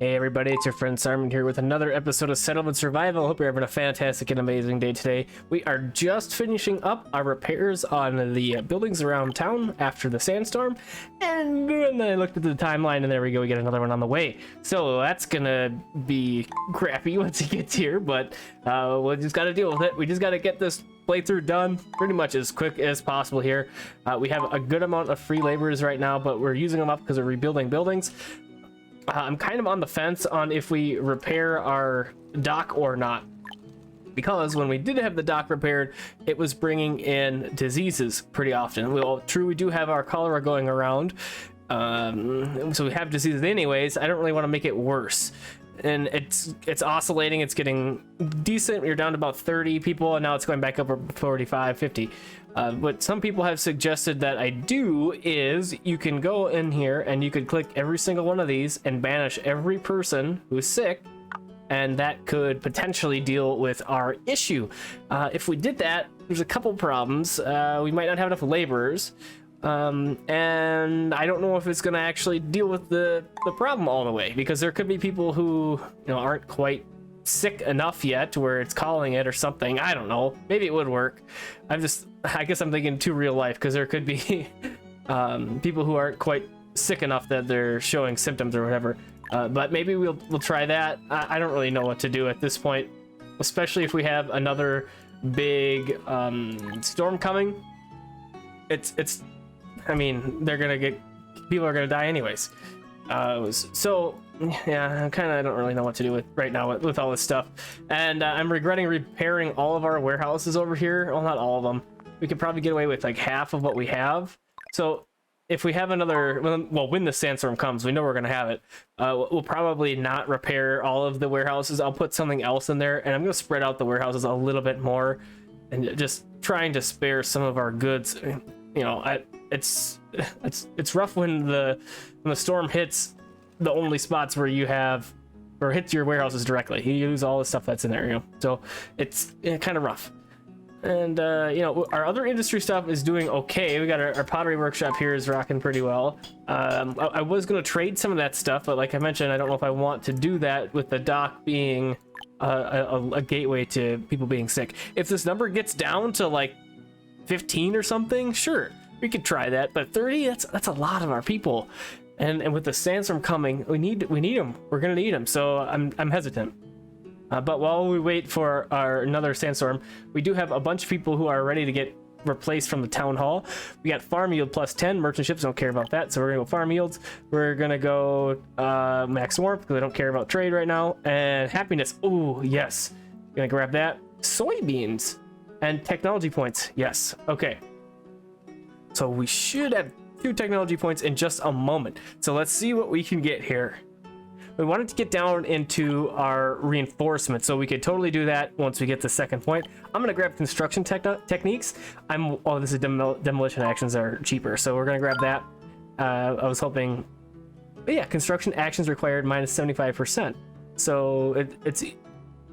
Hey everybody, it's your friend Sarmate here with another episode of Settlement Survival. Hope you're having a fantastic and amazing day today. We are just finishing up our repairs on the buildings around town after the sandstorm, and then I looked at the timeline and there we go, we get another one on the way. So that's gonna be crappy once it gets here, but we just gotta deal with it. We just gotta get this playthrough done pretty much as quick as possible here. We have a good amount of free laborers right now, but we're using them up because we're rebuilding buildings. I'm kind of on the fence on if we repair our dock or not, because when we did have the dock repaired, it was bringing in diseases pretty often. Well, true, we do have our cholera going around, so we have diseases anyways. I don't really want to make it worse, and it's oscillating. It's getting decent. You're down to about 30 people, and now it's going back up to 45, 50. What some people have suggested that I do is you can go in here and you could click every single one of these and banish every person who's sick, and that could potentially deal with our issue. If we did that, there's a couple problems. We might not have enough laborers, and I don't know if it's going to actually deal with the problem all the way, because there could be people who aren't quite sick enough yet to where it's calling it or something. I don't know, maybe it would work. I guess I'm thinking too real life, because there could be people who aren't quite sick enough that they're showing symptoms or whatever, but maybe we'll try that. I don't really know what to do at this point, especially if we have another big storm coming. I mean, people are gonna die anyways. So yeah, I don't really know what to do with right now with all this stuff, and I'm regretting repairing all of our warehouses over here. Well, not all of them. We could probably get away with like half of what we have. So if we have another, well, when the sandstorm comes, we know we're gonna have it. We'll probably not repair all of the warehouses. I'll put something else in there, and I'm gonna spread out the warehouses a little bit more, and just trying to spare some of our goods. It's rough when the storm hits the only spots where you have, or hits your warehouses directly. You use all the stuff that's in there, so it's kind of rough. And our other industry stuff is doing okay. We got our pottery workshop here is rocking pretty well. I was going to trade some of that stuff, but like I mentioned, I don't know if I want to do that with the dock being a gateway to people being sick. If this number gets down to like 15 or something, sure, we could try that, but 30, that's a lot of our people. And with the sandstorm coming, we need them. We're gonna need them. So I'm hesitant. But while we wait for another sandstorm, we do have a bunch of people who are ready to get replaced from the town hall. We got farm yield plus 10. Merchant ships don't care about that, so we're gonna go farm yields. We're gonna go max warmth because I don't care about trade right now. And happiness. Oh yes, gonna grab that. Soybeans and technology points. Yes. Okay. So we should have 2 technology points in just a moment. So let's see what we can get here. We wanted to get down into our reinforcement, so we could totally do that once we get the second point. I'm gonna grab construction techniques. This is demolition actions are cheaper, so we're gonna grab that. I was hoping, but yeah, construction actions required minus 75%. So it's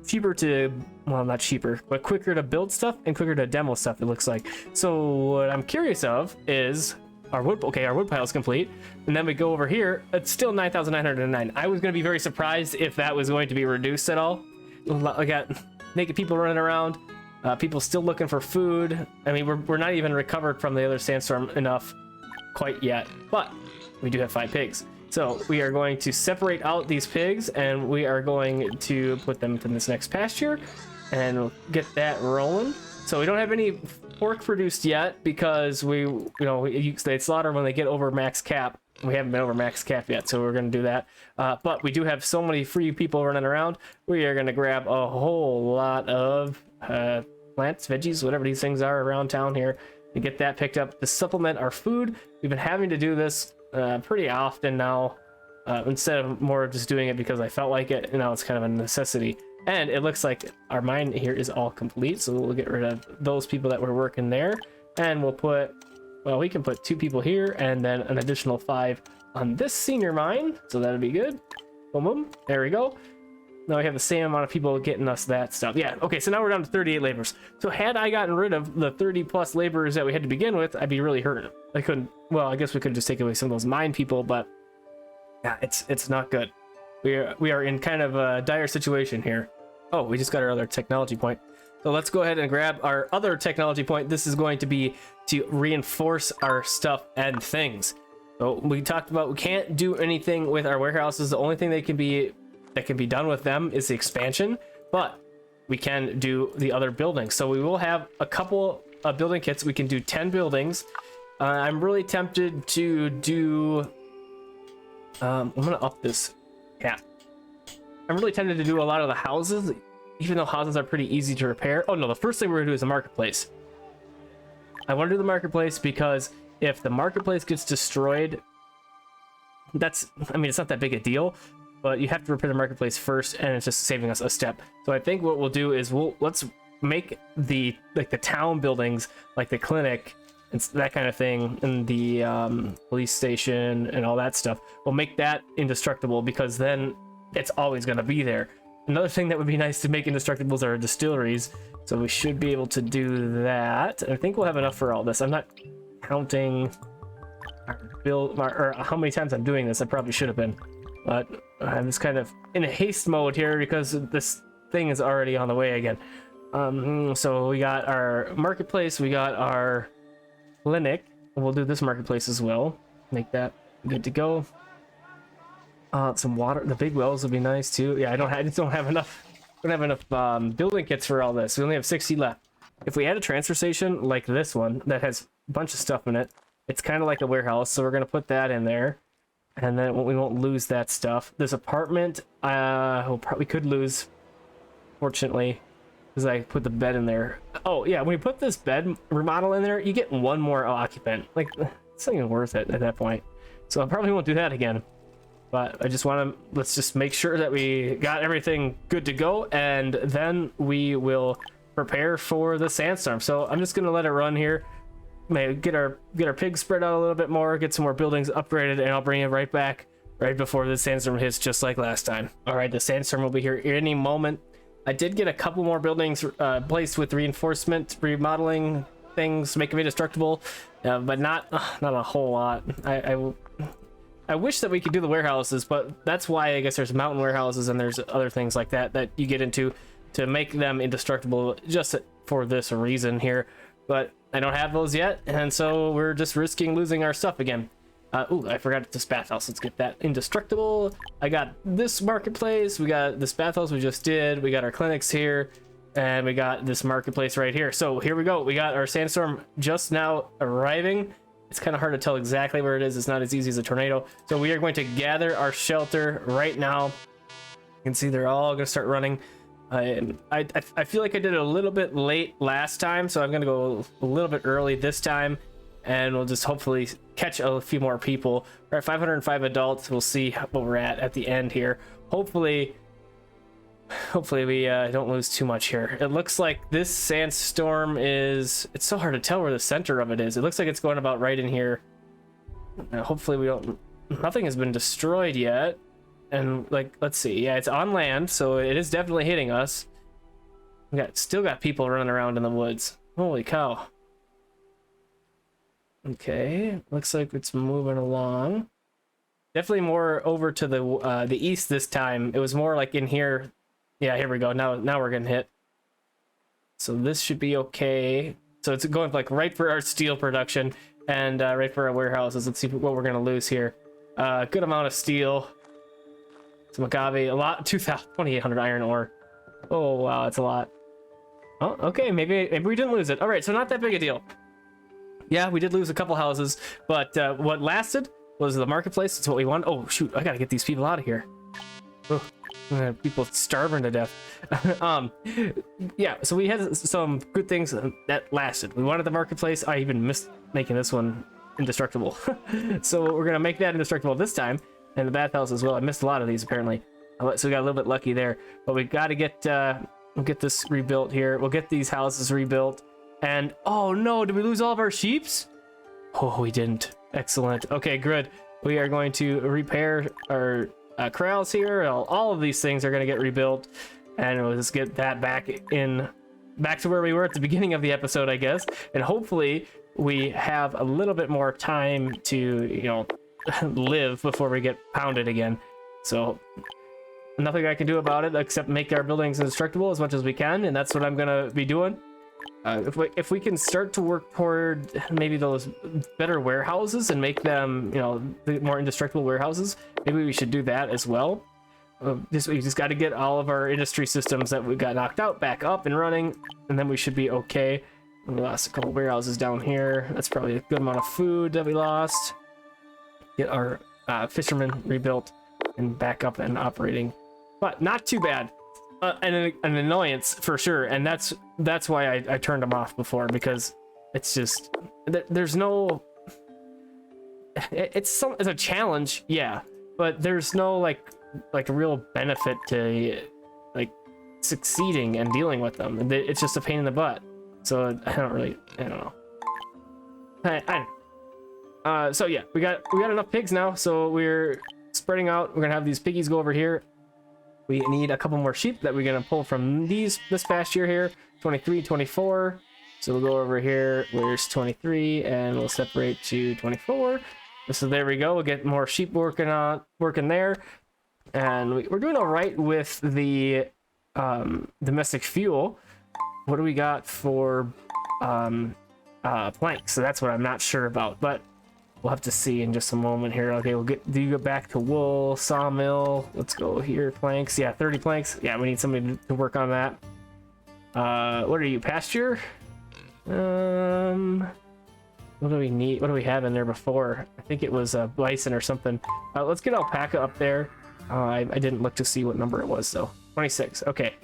cheaper to, well, not cheaper, but quicker to build stuff and quicker to demo stuff, it looks like. So what I'm curious of is our wood. Okay, our wood pile is complete, and then we go over here. It's still 9,909. I was going to be very surprised if that was going to be reduced at all. I got naked people running around, people still looking for food. I mean, we're not even recovered from the other sandstorm enough quite yet, but we do have 5 pigs. So we are going to separate out these pigs, and we are going to put them to this next pasture and we'll get that rolling. So we don't have any pork produced yet because they slaughter when they get over max cap. We haven't been over max cap yet, so we're going to do that. But we do have so many free people running around. We are going to grab a whole lot of plants, veggies, whatever these things are around town here, and get that picked up to supplement our food. We've been having to do this pretty often now, instead of more just doing it because I felt like it. Now it's kind of a necessity. And it looks like our mine here is all complete, so we'll get rid of those people that were working there, and we'll put, well, we can put 2 people here and then an additional 5 on this senior mine, so that'll be good. Boom, boom, there we go. Now we have the same amount of people getting us that stuff. Yeah, okay, so now we're down to 38 laborers. So had I gotten rid of the 30 plus laborers that we had to begin with, I'd be really hurting. I guess we could just take away some of those mine people, but yeah, it's not good. we are in kind of a dire situation here. Oh, we just got our other technology point. So let's go ahead and grab our other technology point. This is going to be to reinforce our stuff and things. So we talked about we can't do anything with our warehouses. The only thing that can be done with them is the expansion, but we can do the other buildings. So we will have a couple of building kits. We can do 10 buildings. I'm really tempted to do I'm gonna up this cap. I'm really tempted to do a lot of the houses, even though houses are pretty easy to repair. Oh no, the first thing we're gonna do is the marketplace. I want to do the marketplace because if the marketplace gets destroyed, I mean, it's not that big a deal, but you have to repair the marketplace first, and it's just saving us a step. So I think what we'll do is let's make the town buildings, like the clinic and that kind of thing, and the police station and all that stuff. We'll make that indestructible because then it's always going to be there. Another thing that would be nice to make indestructibles are distilleries, so we should be able to do that. I think we'll have enough for all this. I'm not counting or how many times I'm doing this. I probably should have been, but I'm just kind of in a haste mode here because this thing is already on the way again. So we got our marketplace, we got our clinic. We'll do this marketplace as well. Make that good to go. Some water. The big wells would be nice too. Yeah, I just don't have enough. Don't have enough building kits for all this. We only have 60 left. If we add a transfer station like this one that has a bunch of stuff in it, it's kind of like a warehouse. So we're gonna put that in there, and then we won't lose that stuff. This apartment, we probably could lose, fortunately, because I put the bed in there. Oh yeah, when you put this bed remodel in there, you get one more occupant. Like, it's not even worth it at that point. So I probably won't do that again. But I just want to, let's just make sure that we got everything good to go, and then we will prepare for the sandstorm. So I'm just gonna let it run here. Maybe get our pigs spread out a little bit more, get some more buildings upgraded, and I'll bring it right back right before the sandstorm hits, just like last time. All right, the sandstorm will be here any moment. I did get a couple more buildings placed with reinforcement, remodeling things, make them indestructible, but not a whole lot. I wish that we could do the warehouses, but that's why I guess there's mountain warehouses and there's other things like that that you get into to make them indestructible just for this reason here. But I don't have those yet, and so we're just risking losing our stuff again. Ooh, I forgot this bathhouse. Let's get that indestructible. I got this marketplace. We got this bathhouse we just did. We got our clinics here, and we got this marketplace right here. So here we go. We got our sandstorm just now arriving. It's kind of hard to tell exactly where it is. It's not as easy as a tornado. So we are going to gather our shelter right now. You can see they're all going to start running. I feel like I did it a little bit late last time, so I'm going to go a little bit early this time, and we'll just hopefully catch a few more people. We're at 505 adults. We'll see what we're at the end here. Hopefully we don't lose too much here. It looks like this sandstorm it's so hard to tell where the center of it is. It looks like it's going about right in here. Hopefully nothing has been destroyed yet. And like, let's see. Yeah, it's on land, so it is definitely hitting us. We still got people running around in the woods. Holy cow. Okay, looks like it's moving along. Definitely more over to the east this time. It was more like in here. Yeah, here we go. Now we're getting hit. So this should be okay. So it's going like right for our steel production and right for our warehouses. Let's see what we're gonna lose here. Good amount of steel. Some agave, a lot, 2,800 iron ore. Oh wow, that's a lot. Oh, okay, maybe we didn't lose it. All right, so not that big a deal. Yeah, we did lose a couple houses, but what lasted was the marketplace. That's what we want. Oh shoot, I gotta get these people out of here. Oh. People starving to death. Yeah, so we had some good things that lasted. We wanted the marketplace. I even missed making this one indestructible. So we're gonna make that indestructible this time, and the bathhouse as well. I missed a lot of these apparently, so we got a little bit lucky there. But we got to get this rebuilt here. We'll get these houses rebuilt. And oh no, did we lose all of our sheeps? Oh, we didn't. Excellent. Okay, good. We are going to repair our corrals here. All of these things are going to get rebuilt, and we'll just get that back to where we were at the beginning of the episode, I guess. And hopefully we have a little bit more time to live before we get pounded again. So nothing I can do about it except make our buildings indestructible as much as we can, and that's what I'm gonna be doing. If we can start to work toward maybe those better warehouses and make them, you know, the more indestructible warehouses, maybe we should do that as well. We just got to get all of our industry systems that we got knocked out back up and running, and then we should be okay. We lost a couple warehouses down here. That's probably a good amount of food that we lost. Get our fishermen rebuilt and back up and operating, but not too bad. An annoyance for sure, and that's why I turned them off before, because it's just there's no it's a challenge, yeah, but there's no like a real benefit to like succeeding and dealing with them. It's just a pain in the butt. So I don't know. So yeah, we got enough pigs now, so we're spreading out. We're gonna have these piggies go over here. We need a couple more sheep that we're gonna pull from this pasture here. 23, 24. So we'll go over here. Where's 23? And we'll separate to 24. So there we go. We'll get more sheep working there. And we're doing all right with the domestic fuel. What do we got for planks? So that's what I'm not sure about, but we'll have to see in just a moment here. Okay, do you go back to wool, sawmill? Let's go here, planks. Yeah, 30 planks. Yeah, we need somebody to work on that. What are you, pasture? What do we need? What do we have in there before? I think it was bison or something. Let's get alpaca up there. I didn't look to see what number it was though. 26. Okay,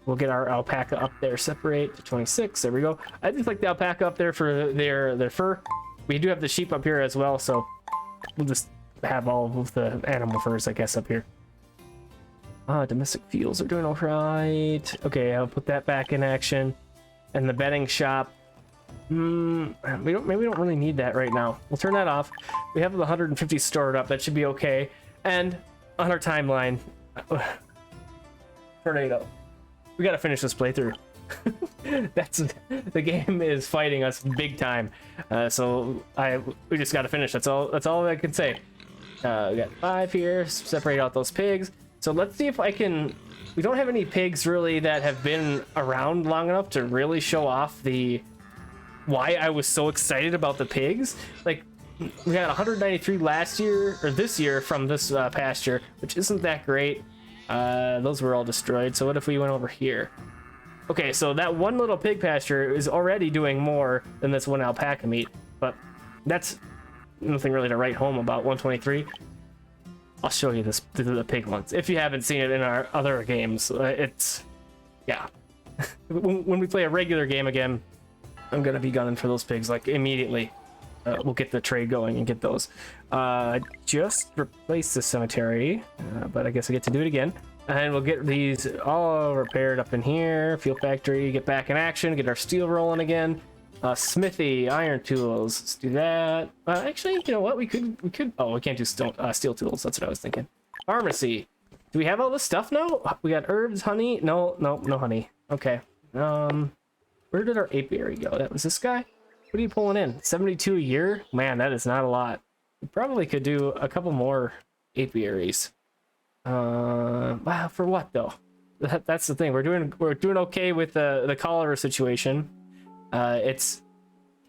we'll get our alpaca up there. Separate to 26. There we go. I just like the alpaca up there for their fur. We do have the sheep up here as well, so we'll just have all of the animal furs, I guess, up here. Domestic fuels are doing all right. Okay, I'll put that back in action. And the bedding shop. Maybe we don't really need that right now. We'll turn that off. We have the 150 stored up. That should be okay. And on our timeline, tornado. We gotta finish this playthrough. The game is fighting us big time, so we just got to finish. That's all I can say. We got 5 here. Separate out those pigs. So let's see if I can. We don't have any pigs really that have been around long enough to really show off why I was so excited about the pigs. Like, we got 193 last year or this year from this pasture, which isn't that great. Those were all destroyed. So what if we went over here? Okay, so that one little pig pasture is already doing more than this one alpaca meat, but that's nothing really to write home about. 123. I'll show you the pig ones if you haven't seen it in our other games. It's, yeah. When we play a regular game again, I'm gonna be gunning for those pigs like immediately. We'll get the trade going and get those. Just replace the cemetery, but I guess I get to do it again. And we'll get these all repaired up in here. Fuel factory, get back in action, get our steel rolling again. Smithy, iron tools, let's do that. Actually, you know what? We could. Oh, we can't do steel tools. That's what I was thinking. Pharmacy. Do we have all this stuff now? We got herbs, honey. No honey. Okay. Where did our apiary go? That was this guy. What are you pulling in? 72 a year? Man, that is not a lot. We probably could do a couple more apiaries. Wow, for what though? That's the thing. We're doing okay with the cholera situation. It's,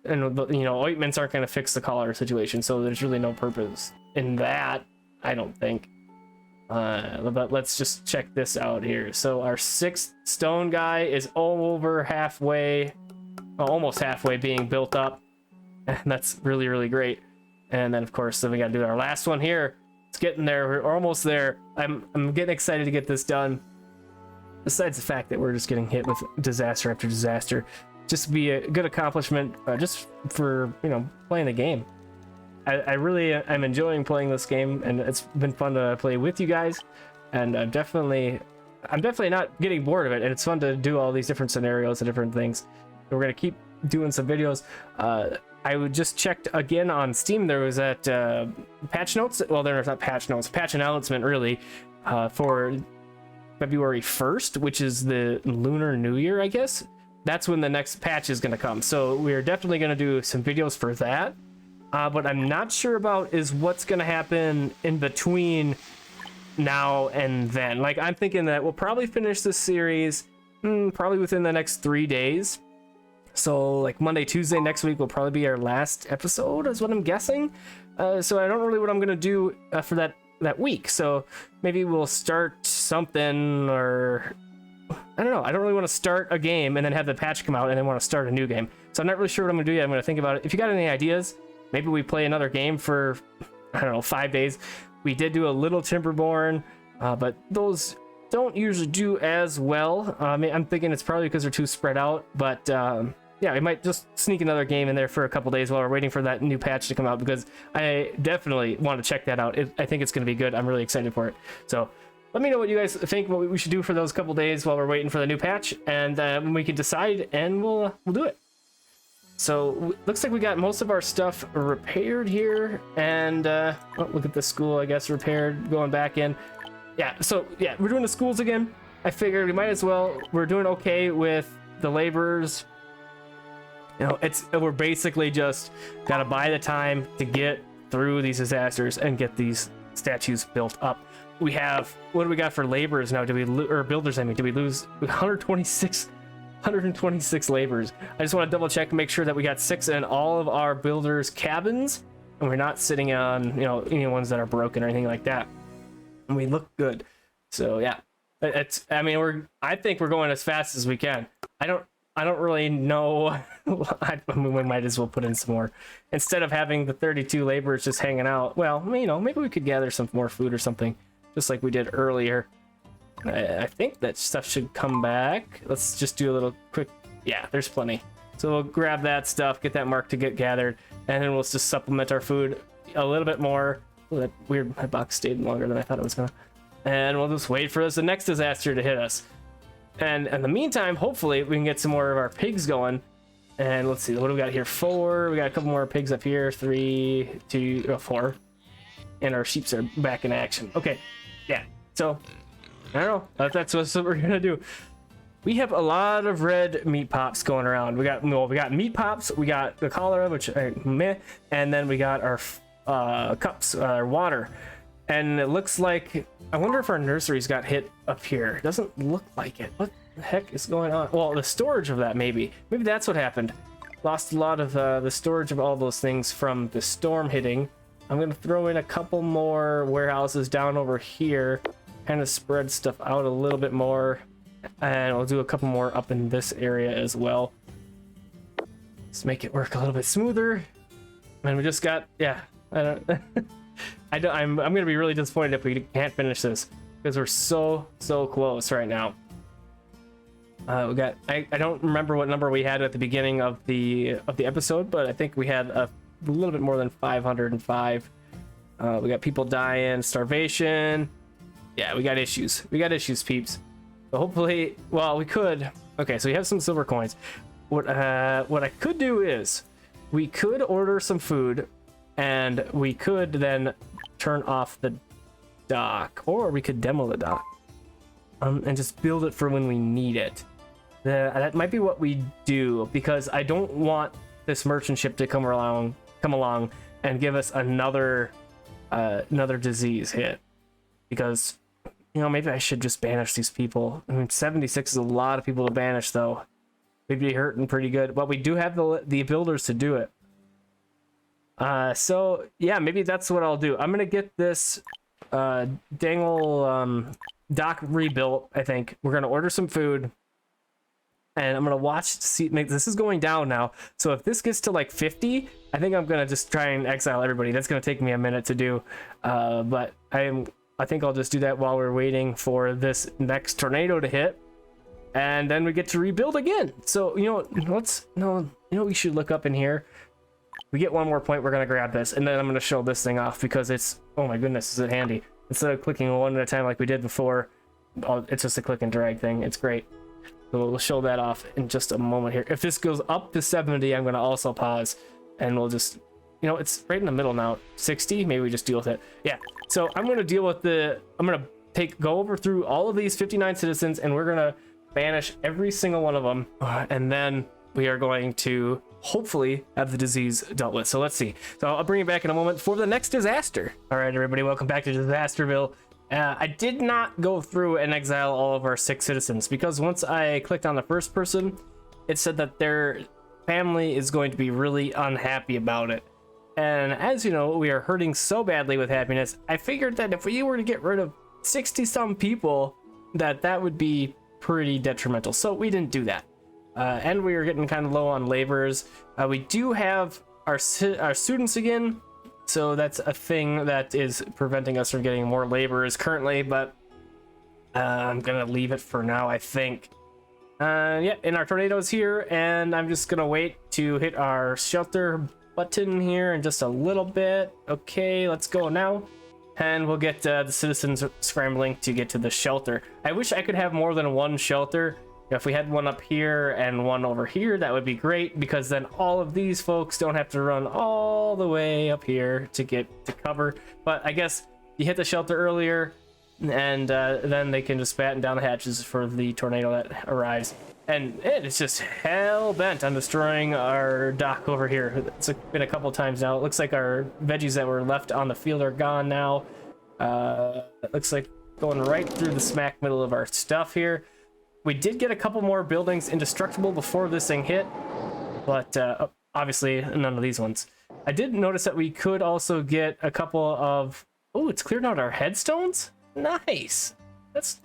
and you know, ointments aren't going to fix the cholera situation, so there's really no purpose in that, I don't think. But let's just check this out here. So our 6th stone guy is over halfway, almost halfway being built up, and that's really great. And then of course, then we got to do our last one here. It's getting there. We're almost there. I'm getting excited to get this done. Besides the fact that we're just getting hit with disaster after disaster, just be a good accomplishment, just for, you know, playing the game. I really am enjoying playing this game, and it's been fun to play with you guys. And I'm definitely not getting bored of it, and it's fun to do all these different scenarios and different things. We're gonna keep doing some videos. I would just checked again on Steam. There was that patch notes. Well, there's not patch notes, patch announcement really, for February 1st, which is the Lunar New Year, I guess. That's when the next patch is going to come. So we're definitely going to do some videos for that. But I'm not sure about is what's going to happen in between now and then. Like, I'm thinking that we'll probably finish this series probably within the next 3 days. So like Monday, Tuesday next week will probably be our last episode, is what I'm guessing. So I don't really know what I'm gonna do for that week. So maybe we'll start something, or I don't know. I don't really want to start a game and then have the patch come out and then want to start a new game. So I'm not really sure what I'm gonna do yet. I'm gonna think about it. If you got any ideas, maybe we play another game for, I don't know, 5 days. We did do a little Timberborn, but those don't usually do as well. I'm thinking it's probably because they're too spread out, but yeah, we might just sneak another game in there for a couple days while we're waiting for that new patch to come out, because I definitely want to check that out. I think it's going to be good. I'm really excited for it. So let me know what you guys think, what we should do for those couple days while we're waiting for the new patch, and we can decide, and we'll do it. So looks like we got most of our stuff repaired here, and oh, look at the school, I guess, repaired, going back in. Yeah, so yeah, we're doing the schools again. I figured we might as well. We're doing okay with the laborers. You know, we're basically just gotta buy the time to get through these disasters and get these statues built up. We have, what do we got for laborers now? Or builders, I mean, did we lose 126 laborers? I just want to double check and make sure that we got 6 in all of our builders' cabins, and we're not sitting on, you know, any ones that are broken or anything like that. And we look good. So yeah, I mean, I think we're going as fast as we can. I don't really know. I mean, we might as well put in some more instead of having the 32 laborers just hanging out. Well, you know, maybe we could gather some more food or something, just like we did earlier. I think that stuff should come back. Let's just do a little quick. Yeah, there's plenty. So we'll grab that stuff, get that mark to get gathered, and then we'll just supplement our food a little bit more. Oh, that weird, my box stayed longer than I thought it was gonna. And we'll just wait for the next disaster to hit us. And in the meantime, hopefully we can get some more of our pigs going. And let's see, what do we got here? 4. We got a couple more pigs up here. 3, 2, 4. And our sheeps are back in action. Okay, yeah. So I don't know. That's what we're gonna do. We have a lot of red meat pops going around. We got meat pops. We got the cholera, which meh, and then we got our cups, our water. And it looks like, I wonder if our nurseries got hit up here. It doesn't look like it. What the heck is going on? Well, the storage of that, maybe that's what happened. Lost a lot of the storage of all those things from the storm hitting. I'm gonna throw in a couple more warehouses down over here, kind of spread stuff out a little bit more, and we'll do a couple more up in this area as well. Let's make it work a little bit smoother. And we just got, yeah, I don't I'm gonna be really disappointed if we can't finish this, because we're so close right now. We got, I don't remember what number we had at the beginning of the episode, but I think we had a little bit more than 505. We got people dying, starvation. Yeah, we got issues, peeps. So hopefully, well, we could. Okay, so we have some silver coins. What I could do is we could order some food, and we could then turn off the dock, or we could demo the dock and just build it for when we need it. That might be what we do, because I don't want this merchant ship to come along and give us another disease hit, because, you know, maybe I should just banish these people. I mean, 76 is a lot of people to banish, though. We'd be hurting pretty good, but we do have the builders to do it. So yeah, maybe that's what I'll do. I'm gonna get this dangle dock rebuilt. I think we're gonna order some food, and I'm gonna watch to see. This is going down now, so if this gets to like 50, I think I'm gonna just try and exile everybody. That's gonna take me a minute to do, but I think I'll just do that while we're waiting for this next tornado to hit, and then we get to rebuild again. So, you know, we should look up in here. We get one more point, we're gonna grab this, and then I'm gonna show this thing off, because it's, oh my goodness, is it handy. Instead of clicking one at a time like we did before, it's just a click and drag thing. It's great. So we'll show that off in just a moment here. If this goes up to 70, I'm gonna also pause, and we'll just, you know, it's right in the middle now. 60, maybe we just deal with it. Yeah, so I'm gonna deal with I'm gonna go over through all of these 59 citizens, and we're gonna banish every single one of them, and then we are going to hopefully have the disease dealt with. So let's see. So I'll bring you back in a moment for the next disaster. All right, everybody, welcome back to Disasterville. I did not go through and exile all of our 6 citizens because once I clicked on the first person, it said that their family is going to be really unhappy about it. And as you know, we are hurting so badly with happiness. I figured that if we were to get rid of 60 some people, that would be pretty detrimental. So we didn't do that. And we were getting kind of low on laborers. We do have our students again. So that's a thing that is preventing us from getting more laborers currently, but I'm gonna leave it for now, I think. Yeah, and our tornado's here, and I'm just gonna wait to hit our shelter button here in just a little bit. Okay, let's go now. And we'll get the citizens scrambling to get to the shelter. I wish I could have more than one shelter. If we had one up here and one over here, that would be great, because then all of these folks don't have to run all the way up here to get to cover. But I guess you hit the shelter earlier, and then they can just batten down the hatches for the tornado that arrives. And it is just hell-bent on destroying our dock over here. It's been a couple times now. It looks like our veggies that were left on the field are gone now. It looks like going right through the smack middle of our stuff here. We did get a couple more buildings indestructible before this thing hit, but obviously none of these ones. I did notice that we could also get a couple of... Oh, it's cleared out our headstones? Nice. That's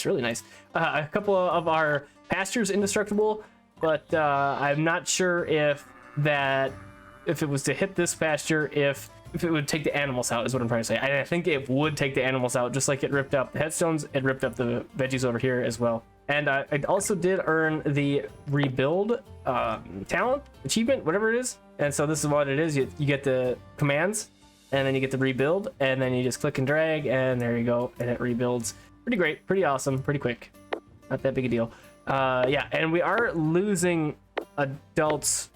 really nice. A couple of our pastures indestructible, but I'm not sure if it was to hit this pasture, if it would take the animals out, is what I'm trying to say. I think it would take the animals out, just like it ripped up the headstones. It ripped up the veggies over here as well. And I also did earn the rebuild talent achievement, whatever it is. And so this is what it is. You get the commands, and then you get the rebuild, and then you just click and drag, and there you go, and it rebuilds. Pretty great, pretty awesome, pretty quick. Not that big a deal. Yeah, and we are losing adults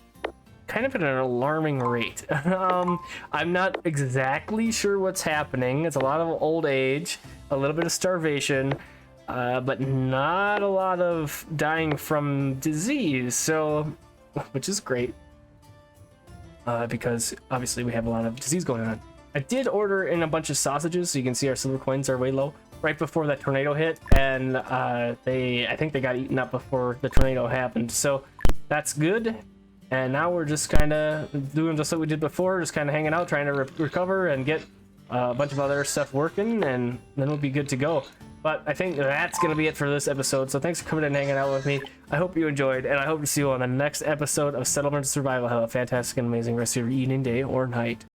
kind of at an alarming rate. I'm not exactly sure what's happening. It's a lot of old age, a little bit of starvation, but not a lot of dying from disease, so, which is great, because obviously we have a lot of disease going on. I did order in a bunch of sausages, so you can see our silver coins are way low, right before that tornado hit, and I think they got eaten up before the tornado happened, so that's good. And now we're just kind of doing just what we did before, just kind of hanging out, trying to recover and get a bunch of other stuff working, and then we'll be good to go. But I think that's going to be it for this episode. So thanks for coming and hanging out with me. I hope you enjoyed, and I hope to see you on the next episode of Settlement Survival. Have a fantastic and amazing rest of your evening, day, or night.